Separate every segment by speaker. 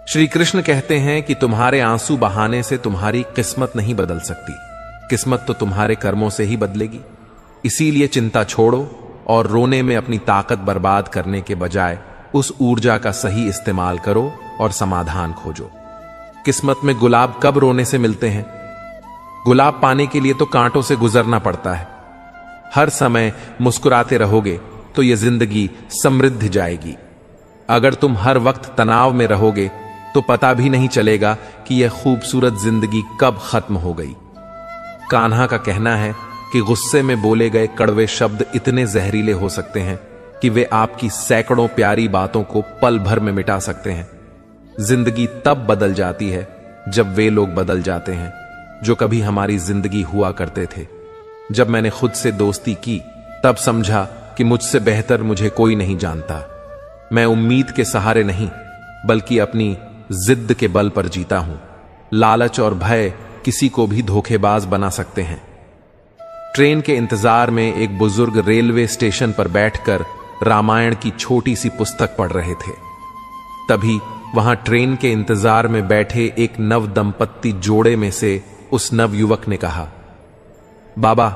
Speaker 1: श्री कृष्ण कहते हैं कि तुम्हारे आंसू बहाने से तुम्हारी किस्मत नहीं बदल सकती, किस्मत तो तुम्हारे कर्मों से ही बदलेगी। इसीलिए चिंता छोड़ो और रोने में अपनी ताकत बर्बाद करने के बजाय उस ऊर्जा का सही इस्तेमाल करो और समाधान खोजो। किस्मत में गुलाब कब रोने से मिलते हैं? गुलाब पाने के लिए तो कांटों से गुजरना पड़ता है। हर समय मुस्कुराते रहोगे तो यह जिंदगी समृद्ध जाएगी। अगर तुम हर वक्त तनाव में रहोगे तो पता भी नहीं चलेगा कि यह खूबसूरत जिंदगी कब खत्म हो गई। कान्हा का कहना है कि गुस्से में बोले गए कड़वे शब्द इतने जहरीले हो सकते हैं कि वे आपकी सैकड़ों प्यारी बातों को पल भर में मिटा सकते हैं। जिंदगी तब बदल जाती है जब वे लोग बदल जाते हैं जो कभी हमारी जिंदगी हुआ करते थे। जब मैंने खुद से दोस्ती की तब समझा कि मुझसे बेहतर मुझे कोई नहीं जानता। मैं उम्मीद के सहारे नहीं बल्कि अपनी जिद के बल पर जीता हूं। लालच और भय किसी को भी धोखेबाज बना सकते हैं। ट्रेन के इंतजार में एक बुजुर्ग रेलवे स्टेशन पर बैठकर रामायण की छोटी सी पुस्तक पढ़ रहे थे। तभी वहां ट्रेन के इंतजार में बैठे एक नव दंपत्ति जोड़े में से उस नवयुवक ने कहा, बाबा,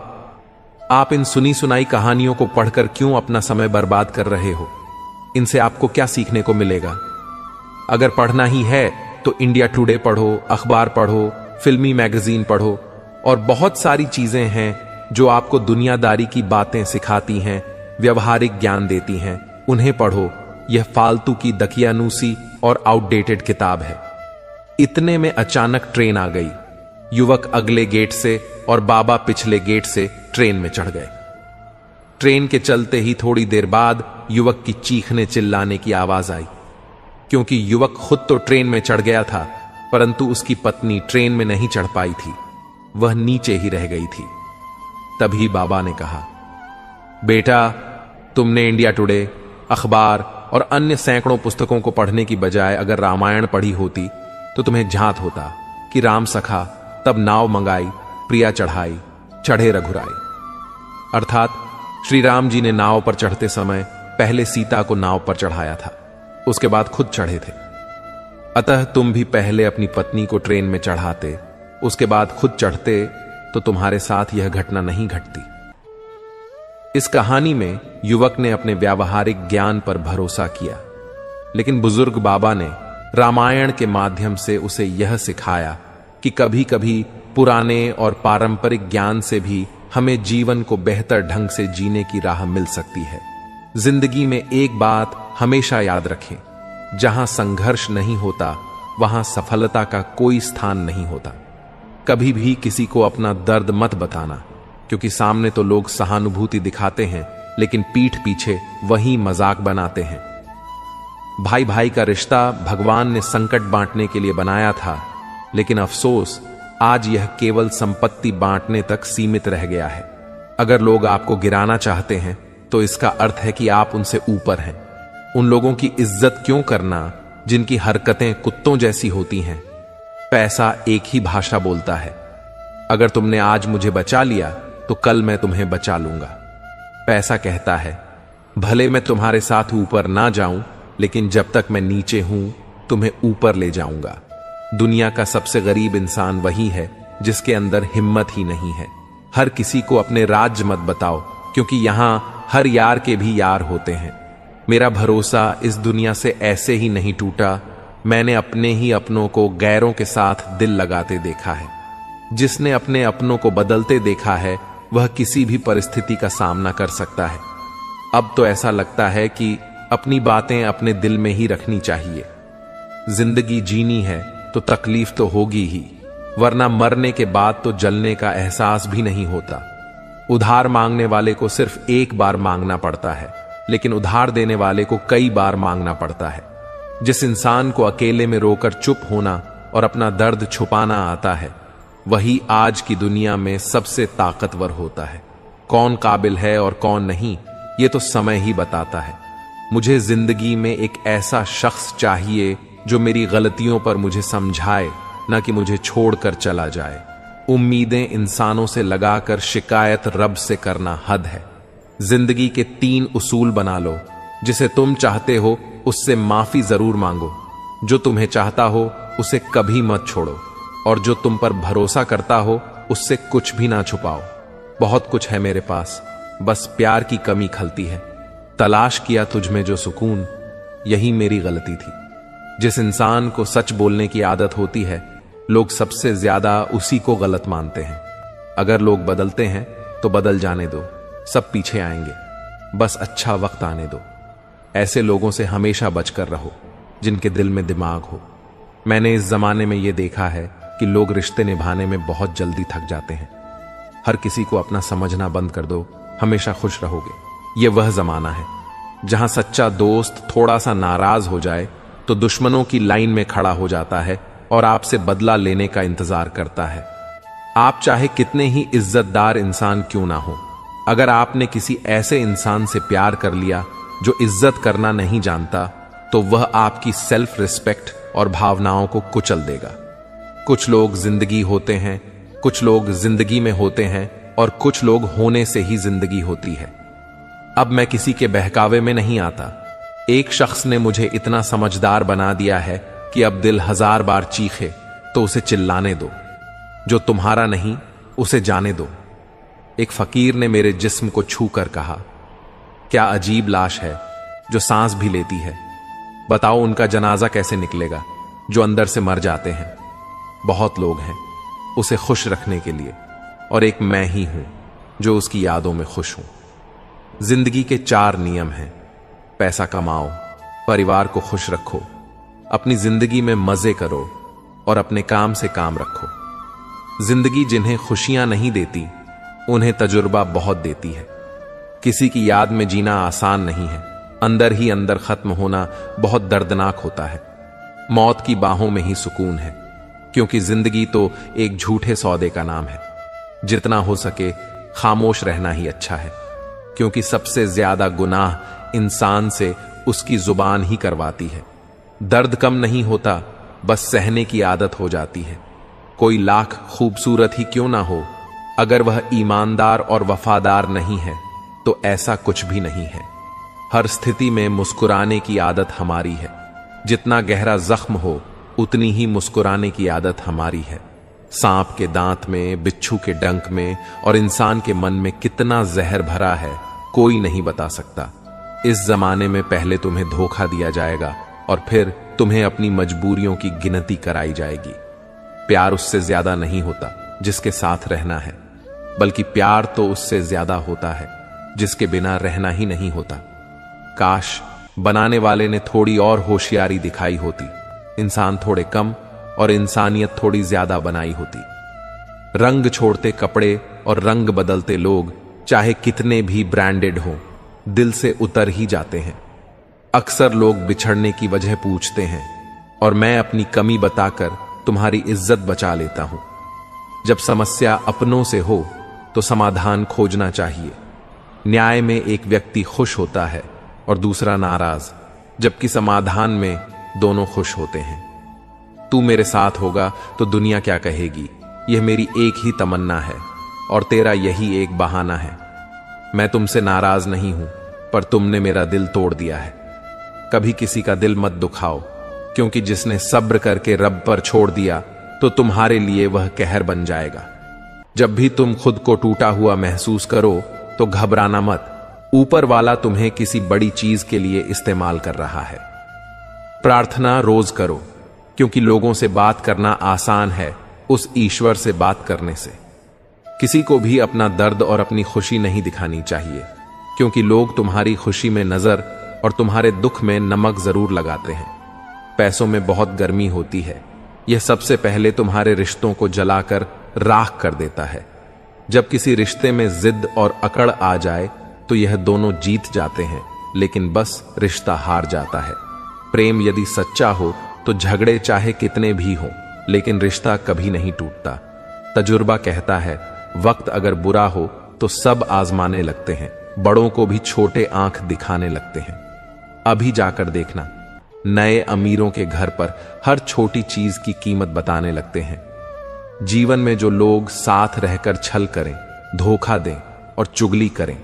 Speaker 1: आप इन सुनी सुनाई कहानियों को पढ़कर क्यों अपना समय बर्बाद कर रहे हो? इनसे आपको क्या सीखने को मिलेगा? अगर पढ़ना ही है तो इंडिया टुडे पढ़ो, अखबार पढ़ो, फिल्मी मैगजीन पढ़ो और बहुत सारी चीजें हैं जो आपको दुनियादारी की बातें सिखाती हैं, व्यवहारिक ज्ञान देती हैं। उन्हें पढ़ो। यह फालतू की दकियानूसी और आउटडेटेड किताब है। इतने में अचानक ट्रेन आ गई। युवक अगले गेट से और बाबा पिछले गेट से ट्रेन में चढ़ गए। ट्रेन के चलते ही थोड़ी देर बाद युवक की चीखने चिल्लाने की आवाज आई, क्योंकि युवक खुद तो ट्रेन में चढ़ गया था परंतु उसकी पत्नी ट्रेन में नहीं चढ़ पाई थी, वह नीचे ही रह गई थी। तभी बाबा ने कहा, बेटा, तुमने इंडिया टुडे, अखबार और अन्य सैकड़ों पुस्तकों को पढ़ने की बजाय अगर रामायण पढ़ी होती तो तुम्हें झांत होता कि राम सखा तब नाव मंगाई, प्रिया चढ़ाई, चढ़े रघुराई। अर्थात श्री राम जी ने नाव पर चढ़ते समय पहले सीता को नाव पर चढ़ाया था, उसके बाद खुद चढ़े थे। अतः तुम भी पहले अपनी पत्नी को ट्रेन में चढ़ाते, उसके बाद खुद चढ़ते तो तुम्हारे साथ यह घटना नहीं घटती। इस कहानी में युवक ने अपने व्यावहारिक ज्ञान पर भरोसा किया, लेकिन बुजुर्ग बाबा ने रामायण के माध्यम से उसे यह सिखाया कि कभी कभी पुराने और पारंपरिक ज्ञान से भी हमें जीवन को बेहतर ढंग से जीने की राह मिल सकती है। जिंदगी में एक बात हमेशा याद रखें, जहां संघर्ष नहीं होता वहां सफलता का कोई स्थान नहीं होता। कभी भी किसी को अपना दर्द मत बताना, क्योंकि सामने तो लोग सहानुभूति दिखाते हैं लेकिन पीठ पीछे वही मजाक बनाते हैं। भाई भाई का रिश्ता भगवान ने संकट बांटने के लिए बनाया था, लेकिन अफसोस आज यह केवल संपत्ति बांटने तक सीमित रह गया है। अगर लोग आपको गिराना चाहते हैं तो इसका अर्थ है कि आप उनसे ऊपर हैं। उन लोगों की इज्जत क्यों करना जिनकी हरकतें कुत्तों जैसी होती हैं? पैसा एक ही भाषा बोलता है। अगर तुमने आज मुझे बचा लिया तो कल मैं तुम्हें बचा लूंगा। पैसा कहता है, भले मैं तुम्हारे साथ ऊपर ना जाऊं, लेकिन जब तक मैं नीचे हूं तुम्हें ऊपर ले जाऊंगा। दुनिया का सबसे गरीब इंसान वही है जिसके अंदर हिम्मत ही नहीं है। हर किसी को अपने राज मत बताओ, क्योंकि यहां हर यार के भी यार होते हैं। मेरा भरोसा इस दुनिया से ऐसे ही नहीं टूटा। मैंने अपने ही अपनों को गैरों के साथ दिल लगाते देखा है। जिसने अपने अपनों को बदलते देखा है वह किसी भी परिस्थिति का सामना कर सकता है। अब तो ऐसा लगता है कि अपनी बातें अपने दिल में ही रखनी चाहिए। जिंदगी जीनी है तो तकलीफ तो होगी ही, वरना मरने के बाद तो जलने का एहसास भी नहीं होता। उधार मांगने वाले को सिर्फ एक बार मांगना पड़ता है, लेकिन उधार देने वाले को कई बार मांगना पड़ता है। जिस इंसान को अकेले में रोकर चुप होना और अपना दर्द छुपाना आता है, वही आज की दुनिया में सबसे ताकतवर होता है। कौन काबिल है और कौन नहीं, ये तो समय ही बताता है। मुझे जिंदगी में एक ऐसा शख्स चाहिए जो मेरी गलतियों पर मुझे समझाए, न कि मुझे छोड़कर चला जाए। उम्मीदें इंसानों से लगाकर शिकायत रब से करना हद है। जिंदगी के 3 उसूल बना लो। जिसे तुम चाहते हो उससे माफी जरूर मांगो, जो तुम्हें चाहता हो उसे कभी मत छोड़ो, और जो तुम पर भरोसा करता हो उससे कुछ भी ना छुपाओ। बहुत कुछ है मेरे पास, बस प्यार की कमी खलती है। तलाश किया तुझ में जो सुकून, यही मेरी गलती थी। जिस इंसान को सच बोलने की आदत होती है, लोग सबसे ज्यादा उसी को गलत मानते हैं। अगर लोग बदलते हैं तो बदल जाने दो, सब पीछे आएंगे, बस अच्छा वक्त आने दो। ऐसे लोगों से हमेशा बचकर रहो जिनके दिल में दिमाग हो। मैंने इस जमाने में यह देखा है कि लोग रिश्ते निभाने में बहुत जल्दी थक जाते हैं। हर किसी को अपना समझना बंद कर दो, हमेशा खुश रहोगे। यह वह जमाना है जहां सच्चा दोस्त थोड़ा सा नाराज हो जाए तो दुश्मनों की लाइन में खड़ा हो जाता है और आपसे बदला लेने का इंतजार करता है। आप चाहे कितने ही इज्जतदार इंसान क्यों ना हो, अगर आपने किसी ऐसे इंसान से प्यार कर लिया जो इज्जत करना नहीं जानता, तो वह आपकी सेल्फ रिस्पेक्ट और भावनाओं को कुचल देगा। कुछ लोग जिंदगी होते हैं, कुछ लोग जिंदगी में होते हैं, और कुछ लोग होने से ही जिंदगी होती है। अब मैं किसी के बहकावे में नहीं आता। एक शख्स ने मुझे इतना समझदार बना दिया है कि अब दिल 1000 बार चीखे तो उसे चिल्लाने दो। जो तुम्हारा नहीं उसे जाने दो। एक फकीर ने मेरे जिस्म को छू कर कहा, क्या अजीब लाश है जो सांस भी लेती है। बताओ उनका जनाजा कैसे निकलेगा जो अंदर से मर जाते हैं। बहुत लोग हैं उसे खुश रखने के लिए, और एक मैं ही हूं जो उसकी यादों में खुश हूं। जिंदगी के 4 नियम हैं। पैसा कमाओ, परिवार को खुश रखो, अपनी जिंदगी में मजे करो, और अपने काम से काम रखो। जिंदगी जिन्हें खुशियां नहीं देती उन्हें तजुर्बा बहुत देती है। किसी की याद में जीना आसान नहीं है। अंदर ही अंदर खत्म होना बहुत दर्दनाक होता है। मौत की बाहों में ही सुकून है, क्योंकि जिंदगी तो एक झूठे सौदे का नाम है। जितना हो सके खामोश रहना ही अच्छा है, क्योंकि सबसे ज्यादा गुनाह इंसान से उसकी जुबान ही करवाती है। दर्द कम नहीं होता, बस सहने की आदत हो जाती है। कोई लाख खूबसूरत ही क्यों ना हो, अगर वह ईमानदार और वफादार नहीं है तो ऐसा कुछ भी नहीं है। हर स्थिति में मुस्कुराने की आदत हमारी है। जितना गहरा जख्म हो उतनी ही मुस्कुराने की आदत हमारी है। सांप के दांत में, बिच्छू के डंक में और इंसान के मन में कितना जहर भरा है, कोई नहीं बता सकता। इस जमाने में पहले तुम्हें धोखा दिया जाएगा और फिर तुम्हें अपनी मजबूरियों की गिनती कराई जाएगी। प्यार उससे ज्यादा नहीं होता जिसके साथ रहना है, बल्कि प्यार तो उससे ज्यादा होता है जिसके बिना रहना ही नहीं होता। काश बनाने वाले ने थोड़ी और होशियारी दिखाई होती, इंसान थोड़े कम और इंसानियत थोड़ी ज्यादा बनाई होती। रंग छोड़ते कपड़े और रंग बदलते लोग चाहे कितने भी ब्रांडेड हों, दिल से उतर ही जाते हैं। अक्सर लोग बिछड़ने की वजह पूछते हैं और मैं अपनी कमी बताकर तुम्हारी इज्जत बचा लेता हूं। जब समस्या अपनों से हो तो समाधान खोजना चाहिए। न्याय में एक व्यक्ति खुश होता है और दूसरा नाराज, जबकि समाधान में दोनों खुश होते हैं। तू मेरे साथ होगा तो दुनिया क्या कहेगी, यह मेरी एक ही तमन्ना है और तेरा यही एक बहाना है। मैं तुमसे नाराज नहीं हूं, पर तुमने मेरा दिल तोड़ दिया है। कभी किसी का दिल मत दुखाओ, क्योंकि जिसने सब्र करके रब पर छोड़ दिया तो तुम्हारे लिए वह कहर बन जाएगा। जब भी तुम खुद को टूटा हुआ महसूस करो तो घबराना मत, ऊपर वाला तुम्हें किसी बड़ी चीज के लिए इस्तेमाल कर रहा है। प्रार्थना रोज करो, क्योंकि लोगों से बात करना आसान है उस ईश्वर से बात करने से। किसी को भी अपना दर्द और अपनी खुशी नहीं दिखानी चाहिए, क्योंकि लोग तुम्हारी खुशी में नजर और तुम्हारे दुख में नमक जरूर लगाते हैं। पैसों में बहुत गर्मी होती है, यह सबसे पहले तुम्हारे रिश्तों को जलाकर राख कर देता है। जब किसी रिश्ते में जिद और अकड़ आ जाए तो यह दोनों जीत जाते हैं, लेकिन बस रिश्ता हार जाता है। प्रेम यदि सच्चा हो तो झगड़े चाहे कितने भी हो, लेकिन रिश्ता कभी नहीं टूटता। तजुर्बा कहता है, वक्त अगर बुरा हो तो सब आजमाने लगते हैं, बड़ों को भी छोटे आंख दिखाने लगते हैं। अभी जाकर देखना, नए अमीरों के घर पर हर छोटी चीज की कीमत बताने लगते हैं। जीवन में जो लोग साथ रहकर छल करें, धोखा दें और चुगली करें,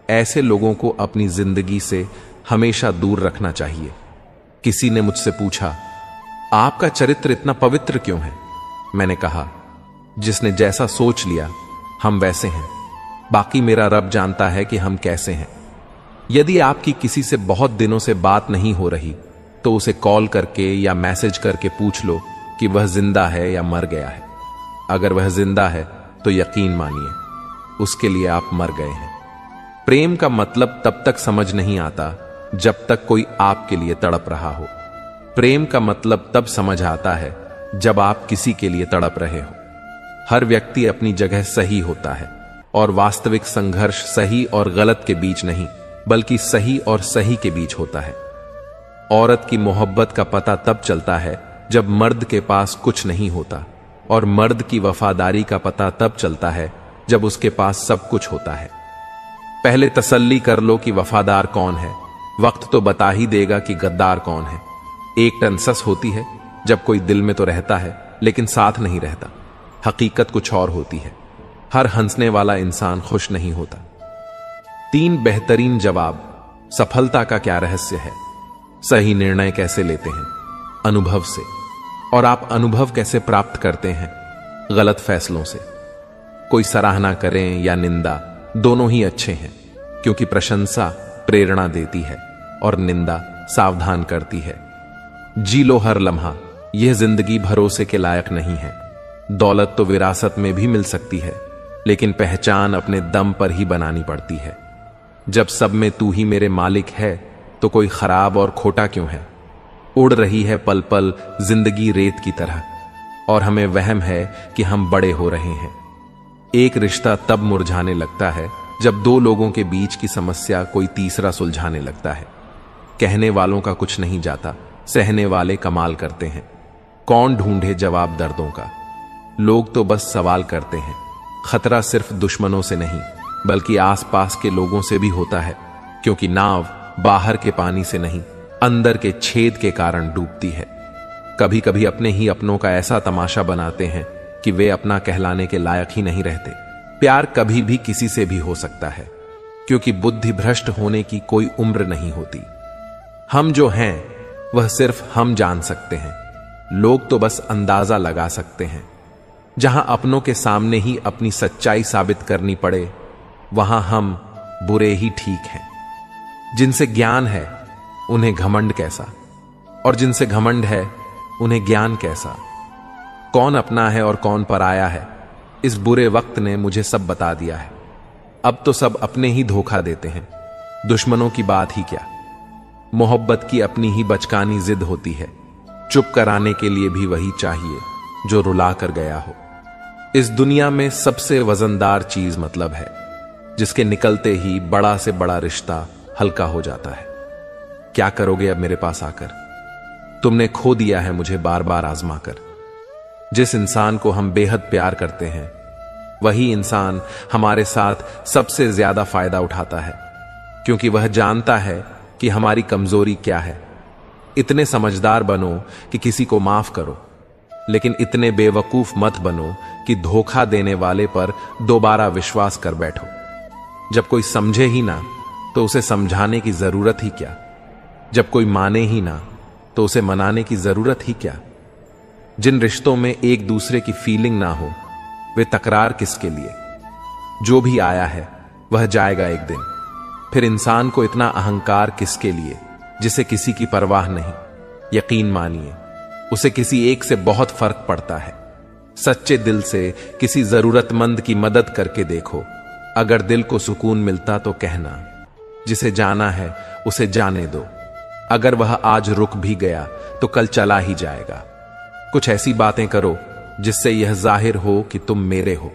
Speaker 1: ऐसे लोगों को अपनी जिंदगी से हमेशा दूर रखना चाहिए। किसी ने मुझसे पूछा, आपका चरित्र इतना पवित्र क्यों है? मैंने कहा, जिसने जैसा सोच लिया हम वैसे हैं, बाकी मेरा रब जानता है कि हम कैसे हैं। यदि आपकी किसी से बहुत दिनों से बात नहीं हो रही तो उसे कॉल करके या मैसेज करके पूछ लो कि वह जिंदा है या मर गया है। अगर वह जिंदा है तो यकीन मानिए उसके लिए आप मर गए हैं। प्रेम का मतलब तब तक समझ नहीं आता जब तक कोई आपके लिए तड़प रहा हो। प्रेम का मतलब तब समझ आता है जब आप किसी के लिए तड़प रहे हो। हर व्यक्ति अपनी जगह सही होता है और वास्तविक संघर्ष सही और गलत के बीच नहीं बल्कि सही और सही के बीच होता है। औरत की मोहब्बत का पता तब चलता है जब मर्द के पास कुछ नहीं होता, और मर्द की वफादारी का पता तब चलता है जब उसके पास सब कुछ होता है। पहले तसल्ली कर लो कि वफादार कौन है, वक्त तो बता ही देगा कि गद्दार कौन है। एक टन सस होती है जब कोई दिल में तो रहता है लेकिन साथ नहीं रहता। हकीकत कुछ और होती है। हर हंसने वाला इंसान खुश नहीं होता। 3 बेहतरीन जवाब। सफलता का क्या रहस्य है? सही निर्णय कैसे लेते हैं? अनुभव से। और आप अनुभव कैसे प्राप्त करते हैं? गलत फैसलों से। कोई सराहना करें या निंदा, दोनों ही अच्छे हैं, क्योंकि प्रशंसा प्रेरणा देती है और निंदा सावधान करती है। जी लो हर लम्हा, यह जिंदगी भरोसे के लायक नहीं है। दौलत तो विरासत में भी मिल सकती है, लेकिन पहचान अपने दम पर ही बनानी पड़ती है। जब सब में तू ही मेरे मालिक है तो कोई खराब और खोटा क्यों है? उड़ रही है पल पल जिंदगी रेत की तरह, और हमें वहम है कि हम बड़े हो रहे हैं। एक रिश्ता तब मुरझाने लगता है जब 2 लोगों के बीच की समस्या कोई तीसरा सुलझाने लगता है। कहने वालों का कुछ नहीं जाता, सहने वाले कमाल करते हैं। कौन ढूंढे जवाब दर्दों का? लोग तो बस सवाल करते हैं। खतरा सिर्फ दुश्मनों से नहीं बल्कि आसपास के लोगों से भी होता है, क्योंकि नाव बाहर के पानी से नहीं अंदर के छेद के कारण डूबती है। कभी कभी अपने ही अपनों का ऐसा तमाशा बनाते हैं कि वे अपना कहलाने के लायक ही नहीं रहते। प्यार कभी भी किसी से भी हो सकता है, क्योंकि बुद्धि भ्रष्ट होने की कोई उम्र नहीं होती। हम जो हैं वह सिर्फ हम जान सकते हैं, लोग तो बस अंदाजा लगा सकते हैं। जहां अपनों के सामने ही अपनी सच्चाई साबित करनी पड़े, वहां हम बुरे ही ठीक हैं। जिनसे ज्ञान है उन्हें घमंड कैसा, और जिनसे घमंड है उन्हें ज्ञान कैसा। कौन अपना है और कौन पराया है, इस बुरे वक्त ने मुझे सब बता दिया है। अब तो सब अपने ही धोखा देते हैं, दुश्मनों की बात ही क्या। मोहब्बत की अपनी ही बचकानी जिद होती है, चुप कराने के लिए भी वही चाहिए जो रुला कर गया हो। इस दुनिया में सबसे वजनदार चीज मतलब है, जिसके निकलते ही बड़ा से बड़ा रिश्ता हल्का हो जाता है। क्या करोगे अब मेरे पास आकर? तुमने खो दिया है मुझे बार बार आजमा कर। जिस इंसान को हम बेहद प्यार करते हैं, वही इंसान हमारे साथ सबसे ज्यादा फायदा उठाता है, क्योंकि वह जानता है कि हमारी कमजोरी क्या है। इतने समझदार बनो कि किसी को माफ करो, लेकिन इतने बेवकूफ मत बनो कि धोखा देने वाले पर दोबारा विश्वास कर बैठो। जब कोई समझे ही ना तो उसे समझाने की जरूरत ही क्या? जब कोई माने ही ना तो उसे मनाने की जरूरत ही क्या? जिन रिश्तों में एक दूसरे की फीलिंग ना हो, वे तकरार किसके लिए? जो भी आया है वह जाएगा एक दिन। फिर इंसान को इतना अहंकार किसके लिए जिसे किसी की परवाह नहीं? यकीन मानिए उसे किसी एक से बहुत फर्क पड़ता है। सच्चे दिल से किसी जरूरतमंद की मदद करके देखो। अगर दिल को सुकून मिलता तो कहना, जिसे जाना है उसे जाने दो। अगर वह आज रुक भी गया तो कल चला ही जाएगा। कुछ ऐसी बातें करो जिससे यह जाहिर हो कि तुम मेरे हो।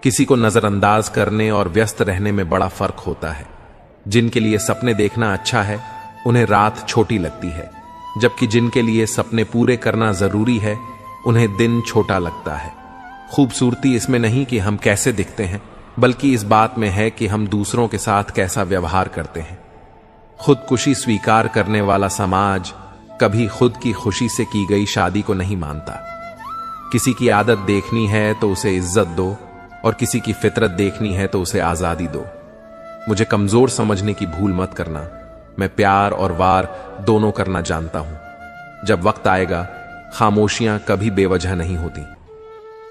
Speaker 1: किसी को नजरअंदाज करने और व्यस्त रहने में बड़ा फर्क होता है। जिनके लिए सपने देखना अच्छा है, उन्हें रात छोटी लगती है, जबकि जिनके लिए सपने पूरे करना जरूरी है, उन्हें दिन छोटा लगता है। खूबसूरती इसमें नहीं कि हम कैसे दिखते हैं, बल्कि इस बात में है कि हम दूसरों के साथ कैसा व्यवहार करते हैं। खुदकुशी स्वीकार करने वाला समाज कभी खुद की खुशी से की गई शादी को नहीं मानता। किसी की आदत देखनी है तो उसे इज्जत दो, और किसी की फितरत देखनी है तो उसे आजादी दो। मुझे कमजोर समझने की भूल मत करना। मैं प्यार और वार दोनों करना जानता हूं। जब वक्त आएगा, खामोशियां कभी बेवजह नहीं होती।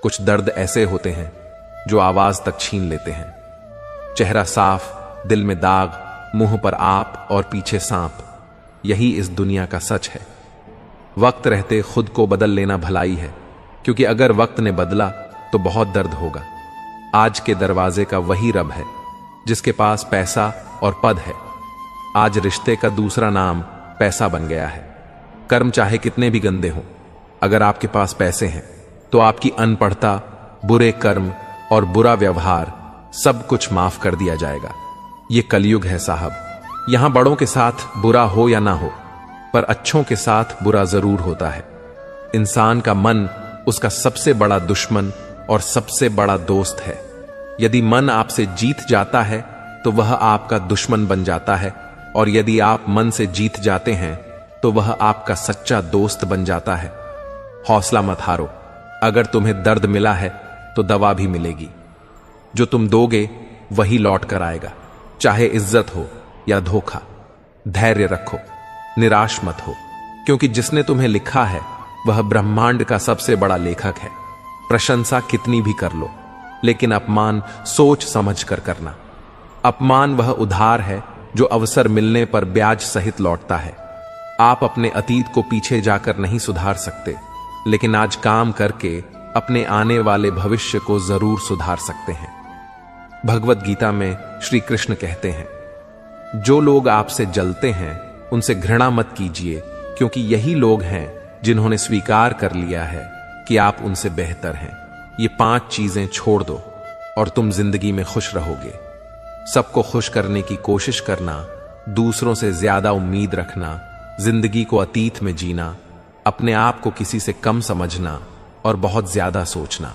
Speaker 1: कुछ दर्द ऐसे होते हैं जो आवाज तक छीन लेते हैं। चेहरा साफ, दिल में दाग, मुंह पर आप और पीछे सांप, यही इस दुनिया का सच है। वक्त रहते खुद को बदल लेना भलाई है, क्योंकि अगर वक्त ने बदला तो बहुत दर्द होगा। आज के दरवाजे का वही रब है जिसके पास पैसा और पद है। आज रिश्ते का दूसरा नाम पैसा बन गया है। कर्म चाहे कितने भी गंदे हों, अगर आपके पास पैसे हैं तो आपकी अनपढ़ता, बुरे कर्म और बुरा व्यवहार सब कुछ माफ कर दिया जाएगा। ये कलयुग है साहब। यहां बड़ों के साथ बुरा हो या ना हो, पर अच्छों के साथ बुरा जरूर होता है। इंसान का मन उसका सबसे बड़ा दुश्मन और सबसे बड़ा दोस्त है। यदि मन आपसे जीत जाता है तो वह आपका दुश्मन बन जाता है, और यदि आप मन से जीत जाते हैं तो वह आपका सच्चा दोस्त बन जाता है। हौसला मत हारो। अगर तुम्हें दर्द मिला है तो दवा भी मिलेगी। जो तुम दोगे वही लौट कर आएगा, चाहे इज्जत हो या धोखा। धैर्य रखो, निराश मत हो, क्योंकि जिसने तुम्हें लिखा है वह ब्रह्मांड का सबसे बड़ा लेखक है। प्रशंसा कितनी भी कर लो, लेकिन अपमान सोच समझ कर करना। अपमान वह उधार है जो अवसर मिलने पर ब्याज सहित लौटता है। आप अपने अतीत को पीछे जाकर नहीं सुधार सकते, लेकिन आज काम करके अपने आने वाले भविष्य को जरूर सुधार सकते हैं। भगवत गीता में श्री कृष्ण कहते हैं, जो लोग आपसे जलते हैं उनसे घृणा मत कीजिए, क्योंकि यही लोग हैं जिन्होंने स्वीकार कर लिया है कि आप उनसे बेहतर हैं। ये 5 चीजें छोड़ दो और तुम जिंदगी में खुश रहोगे। सबको खुश करने की कोशिश करना, दूसरों से ज्यादा उम्मीद रखना, जिंदगी को अतीत में जीना, अपने आप को किसी से कम समझना और बहुत ज्यादा सोचना।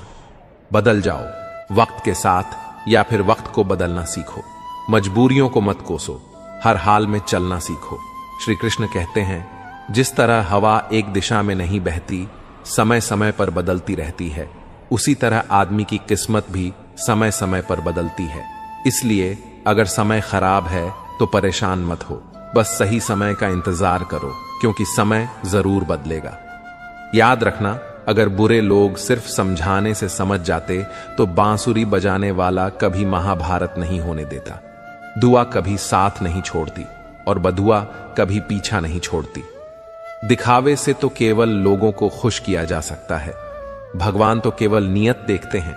Speaker 1: बदल जाओ वक्त के साथ, या फिर वक्त को बदलना सीखो। मजबूरियों को मत कोसो, हर हाल में चलना सीखो। श्री कृष्ण कहते हैं, जिस तरह हवा एक दिशा में नहीं बहती, समय समय पर बदलती रहती है, उसी तरह आदमी की किस्मत भी समय समय पर बदलती है। इसलिए अगर समय खराब है तो परेशान मत हो, बस सही समय का इंतजार करो, क्योंकि समय जरूर बदलेगा। याद रखना, अगर बुरे लोग सिर्फ समझाने से समझ जाते तो बांसुरी बजाने वाला कभी महाभारत नहीं होने देता। दुआ कभी साथ नहीं छोड़ती और बदुआ कभी पीछा नहीं छोड़ती। दिखावे से तो केवल लोगों को खुश किया जा सकता है। भगवान तो केवल नियत देखते हैं।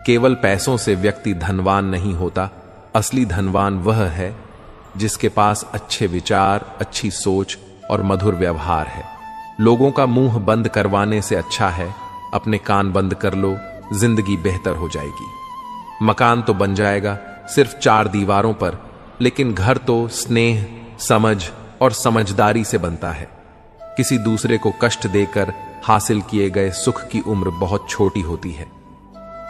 Speaker 1: केवल पैसों से व्यक्ति धनवान नहीं होता। असली धनवान वह है जिसके पास अच्छे विचार, अच्छी सोच और मधुर व्यवहार है। लोगों का मुंह बंद करवाने से अच्छा है अपने कान बंद कर लो, जिंदगी बेहतर हो जाएगी। मकान तो बन जाएगा सिर्फ 4 दीवारों पर, लेकिन घर तो स्नेह, समझ और समझदारी से बनता है। किसी दूसरे को कष्ट देकर हासिल किए गए सुख की उम्र बहुत छोटी होती है।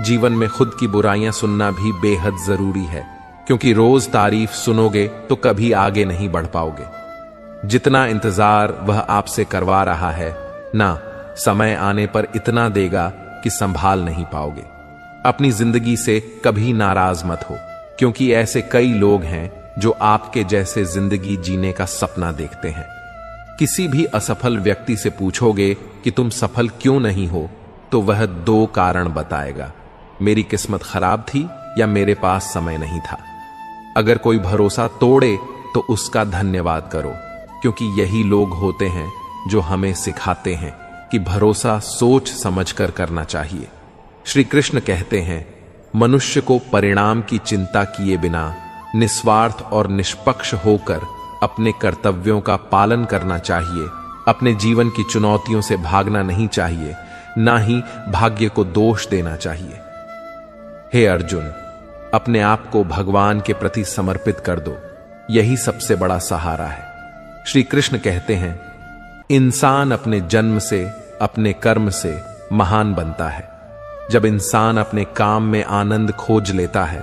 Speaker 1: जीवन में खुद की बुराइयां सुनना भी बेहद जरूरी है, क्योंकि रोज तारीफ सुनोगे तो कभी आगे नहीं बढ़ पाओगे। जितना इंतजार वह आपसे करवा रहा है ना, समय आने पर इतना देगा कि संभाल नहीं पाओगे। अपनी जिंदगी से कभी नाराज मत हो, क्योंकि ऐसे कई लोग हैं जो आपके जैसे जिंदगी जीने का सपना देखते हैं। किसी भी असफल व्यक्ति से पूछोगे कि तुम सफल क्यों नहीं हो, तो वह 2 कारण बताएगा, मेरी किस्मत खराब थी या मेरे पास समय नहीं था। अगर कोई भरोसा तोड़े तो उसका धन्यवाद करो, क्योंकि यही लोग होते हैं जो हमें सिखाते हैं कि भरोसा सोच समझकर करना चाहिए। श्री कृष्ण कहते हैं, मनुष्य को परिणाम की चिंता किए बिना निस्वार्थ और निष्पक्ष होकर अपने कर्तव्यों का पालन करना चाहिए। अपने जीवन की चुनौतियों से भागना नहीं चाहिए, ना ही भाग्य को दोष देना चाहिए। हे अर्जुन, अपने आप को भगवान के प्रति समर्पित कर दो, यही सबसे बड़ा सहारा है। श्री कृष्ण कहते हैं, इंसान अपने जन्म से, अपने कर्म से महान बनता है। जब इंसान अपने काम में आनंद खोज लेता है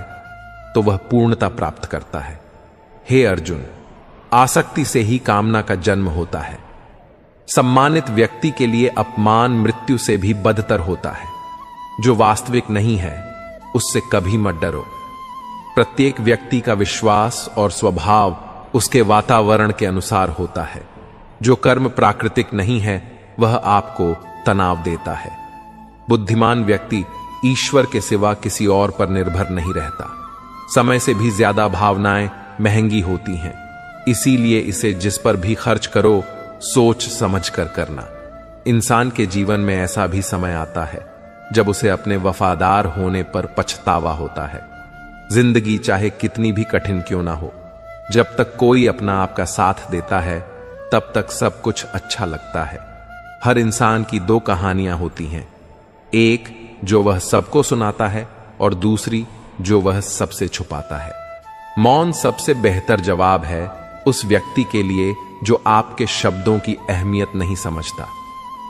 Speaker 1: तो वह पूर्णता प्राप्त करता है। हे अर्जुन, आसक्ति से ही कामना का जन्म होता है। सम्मानित व्यक्ति के लिए अपमान मृत्यु से भी बदतर होता है। जो वास्तविक नहीं है उससे कभी मत डरो। प्रत्येक व्यक्ति का विश्वास और स्वभाव उसके वातावरण के अनुसार होता है। जो कर्म प्राकृतिक नहीं है वह आपको तनाव देता है। बुद्धिमान व्यक्ति ईश्वर के सिवा किसी और पर निर्भर नहीं रहता। समय से भी ज्यादा भावनाएं महंगी होती हैं, इसीलिए इसे जिस पर भी खर्च करो सोच समझ कर करना। इंसान के जीवन में ऐसा भी समय आता है जब उसे अपने वफादार होने पर पछतावा होता है। जिंदगी चाहे कितनी भी कठिन क्यों ना हो, जब तक कोई अपना आपका साथ देता है तब तक सब कुछ अच्छा लगता है। हर इंसान की दो कहानियां होती हैं, एक जो वह सबको सुनाता है और दूसरी जो वह सबसे छुपाता है। मौन सबसे बेहतर जवाब है उस व्यक्ति के लिए जो आपके शब्दों की अहमियत नहीं समझता।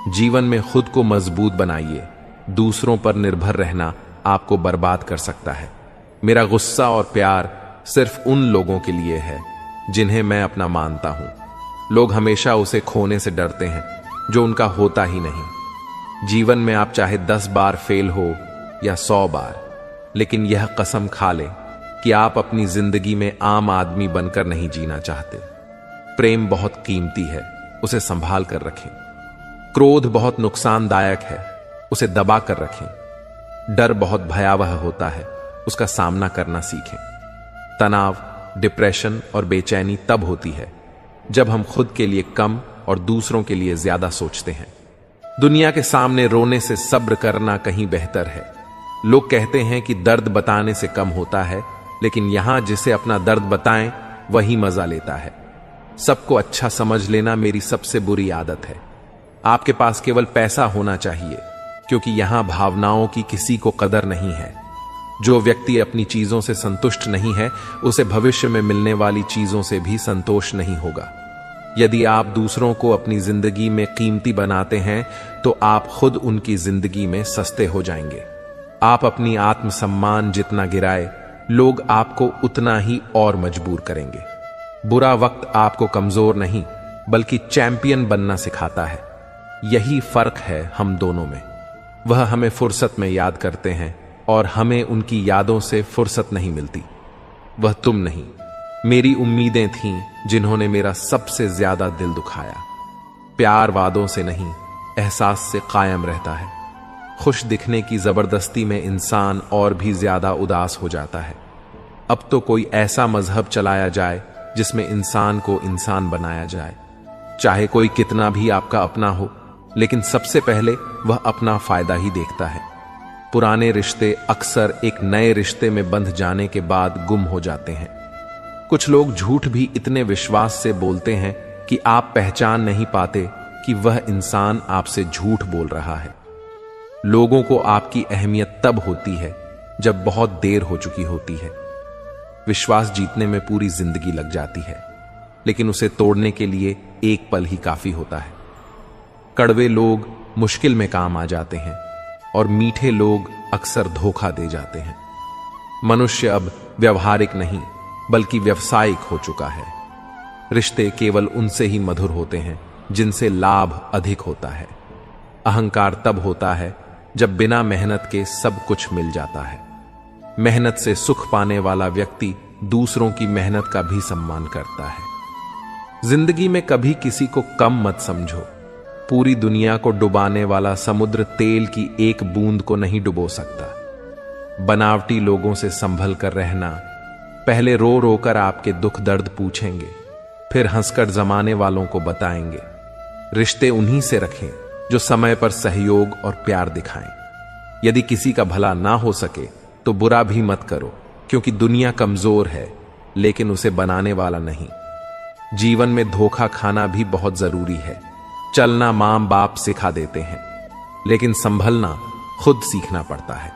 Speaker 1: जीवन में खुद को मजबूत बनाइए, दूसरों पर निर्भर रहना आपको बर्बाद कर सकता है। मेरा गुस्सा और प्यार सिर्फ उन लोगों के लिए है जिन्हें मैं अपना मानता हूं। लोग हमेशा उसे खोने से डरते हैं जो उनका होता ही नहीं। जीवन में आप चाहे 10 बार फेल हो या 100 बार, लेकिन यह कसम खा लें कि आप अपनी जिंदगी में आम आदमी बनकर नहीं जीना चाहते। प्रेम बहुत कीमती है, उसे संभाल कर रखें। क्रोध बहुत नुकसानदायक है, उसे दबा कर रखें। डर बहुत भयावह होता है, उसका सामना करना सीखें। तनाव, डिप्रेशन और बेचैनी तब होती है जब हम खुद के लिए कम और दूसरों के लिए ज्यादा सोचते हैं। दुनिया के सामने रोने से सब्र करना कहीं बेहतर है। लोग कहते हैं कि दर्द बताने से कम होता है, लेकिन यहां जिसे अपना दर्द बताएं वही मजा लेता है। सबको अच्छा समझ लेना मेरी सबसे बुरी आदत है। आपके पास केवल पैसा होना चाहिए, क्योंकि यहां भावनाओं की किसी को कदर नहीं है। जो व्यक्ति अपनी चीजों से संतुष्ट नहीं है, उसे भविष्य में मिलने वाली चीजों से भी संतोष नहीं होगा। यदि आप दूसरों को अपनी जिंदगी में कीमती बनाते हैं तो आप खुद उनकी जिंदगी में सस्ते हो जाएंगे। आप अपनी आत्मसम्मान जितना गिराए, लोग आपको उतना ही और मजबूर करेंगे। बुरा वक्त आपको कमजोर नहीं बल्कि चैंपियन बनना सिखाता है। यही फर्क है हम दोनों में। वह हमें फुर्सत में याद करते हैं और हमें उनकी यादों से फुर्सत नहीं मिलती। वह तुम नहीं, मेरी उम्मीदें थीं जिन्होंने मेरा सबसे ज्यादा दिल दुखाया। प्यार वादों से नहीं, एहसास से कायम रहता है। खुश दिखने की जबरदस्ती में इंसान और भी ज्यादा उदास हो जाता है। अब तो कोई ऐसा मजहब चलाया जाए जिसमें इंसान को इंसान बनाया जाए। चाहे कोई कितना भी आपका अपना हो, लेकिन सबसे पहले वह अपना फायदा ही देखता है। पुराने रिश्ते अक्सर एक नए रिश्ते में बंध जाने के बाद गुम हो जाते हैं। कुछ लोग झूठ भी इतने विश्वास से बोलते हैं कि आप पहचान नहीं पाते कि वह इंसान आपसे झूठ बोल रहा है। लोगों को आपकी अहमियत तब होती है जब बहुत देर हो चुकी होती है। विश्वास जीतने में पूरी जिंदगी लग जाती है, लेकिन उसे तोड़ने के लिए एक पल ही काफी होता है। कड़वे लोग मुश्किल में काम आ जाते हैं और मीठे लोग अक्सर धोखा दे जाते हैं। मनुष्य अब व्यवहारिक नहीं बल्कि व्यवसायिक हो चुका है। रिश्ते केवल उनसे ही मधुर होते हैं जिनसे लाभ अधिक होता है। अहंकार तब होता है जब बिना मेहनत के सब कुछ मिल जाता है। मेहनत से सुख पाने वाला व्यक्ति दूसरों की मेहनत का भी सम्मान करता है। जिंदगी में कभी किसी को कम मत समझो। पूरी दुनिया को डुबाने वाला समुद्र तेल की एक बूंद को नहीं डुबो सकता। बनावटी लोगों से संभल कर रहना। पहले रो रो कर आपके दुख दर्द पूछेंगे, फिर हंसकर जमाने वालों को बताएंगे। रिश्ते उन्हीं से रखें जो समय पर सहयोग और प्यार दिखाएं। यदि किसी का भला ना हो सके तो बुरा भी मत करो, क्योंकि दुनिया कमजोर है लेकिन उसे बनाने वाला नहीं। जीवन में धोखा खाना भी बहुत जरूरी है। चलना मां बाप सिखा देते हैं, लेकिन संभलना खुद सीखना पड़ता है।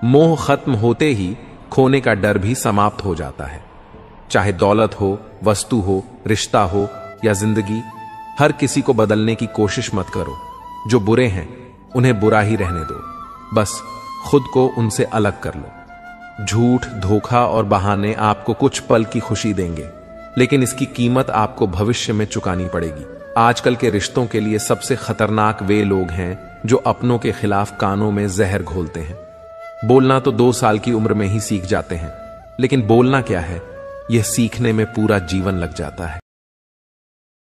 Speaker 1: मोह खत्म होते ही खोने का डर भी समाप्त हो जाता है। चाहे दौलत हो, वस्तु हो, रिश्ता हो या जिंदगी, हर किसी को बदलने की कोशिश मत करो। जो बुरे हैं उन्हें बुरा ही रहने दो, बस खुद को उनसे अलग कर लो। झूठ, धोखा और बहाने आपको कुछ पल की खुशी देंगे, लेकिन इसकी कीमत आपको भविष्य में चुकानी पड़ेगी। आजकल के रिश्तों के लिए सबसे खतरनाक वे लोग हैं जो अपनों के खिलाफ कानों में जहर घोलते हैं। बोलना तो 2 साल की उम्र में ही सीख जाते हैं, लेकिन बोलना क्या है, यह सीखने में पूरा जीवन लग जाता है।